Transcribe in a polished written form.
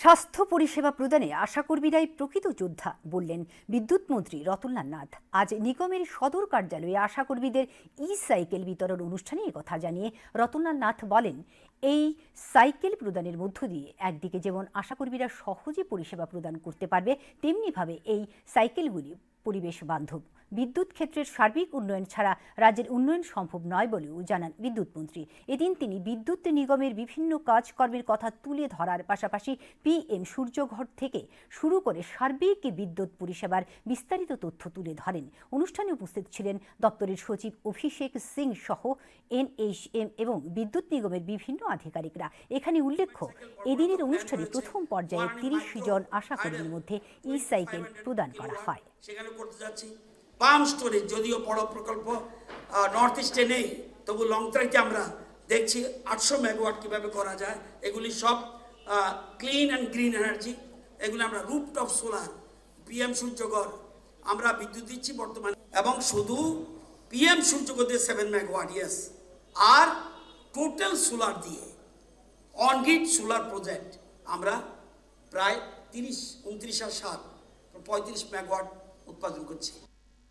স্বাস্থ্য পরিষেবা প্রদানে আশাকর্মীরাই প্রকৃত যোদ্ধা বললেন বিদ্যুৎ মন্ত্রী রতনলাল নাথ। আজ নিগমের সদর কার্যালয়ে আশাকর্মীদের সাইকেল বিতরণ অনুষ্ঠানে কথা জানিয়ে রতনলাল নাথ বলেন, এই সাইকেল প্রদানের মধ্য দিয়ে একদিকে যেমন আশাকর্মীরা সহজে পরিষেবা প্রদান করতে পারবে, তেমনিভাবে এই সাইকেলগুলি পরিবেশ বান্ধব। বিদ্যুৎ ক্ষেত্রের সার্বিক উন্নয়ন ছাড়া রাজ্যের উন্নয়ন সম্ভব নয় বলেও জানান বিদ্যুৎ মন্ত্রী। এদিন তিনি বিদ্যুৎ নিগমের বিভিন্ন কাজকর্মের কথা তুলে ধরার পাশাপাশি পিএম সূর্যঘর থেকে শুরু করে সার্বিক বিদ্যুৎ পরিষেবার বিস্তারিত তথ্য তুলে ধরেন। অনুষ্ঠানে উপস্থিত ছিলেন দপ্তরের সচিব অভিষেক সিং সহ এনএইচএম এবং বিদ্যুৎ নিগমের বিভিন্ন আধিকারিকরা। এখানে উল্লেখ্য, এদিনের অনুষ্ঠানে প্রথম পর্যায়ে ৩০ জন আশাকর্মীর মধ্যে সাইকেল প্রদান করা হয়। সেখানে করতে যাচ্ছি পাম্প স্টোরেজ, যদিও বড় প্রকল্প নর্থ ইস্টে নেই, তবু লংতরাইতে আমরা দেখছি 800 মেগাওয়াট কীভাবে করা যায়। এগুলি সব ক্লিন অ্যান্ড গ্রিন এনার্জি। এগুলি আমরা রুফটপ সোলার, পিএম সূর্যঘর আমরা বিদ্যুৎ দিচ্ছি বর্তমানে, এবং শুধু পিএম সূর্যঘর দিয়ে 7 মেগাওয়াট, ইয়েস, আর টোটাল সোলার দিয়ে অন গ্রিড সোলার প্রজেক্ট আমরা প্রায় 30, 29 আর 7, 35 মেগাওয়াট উৎপাদন করছি।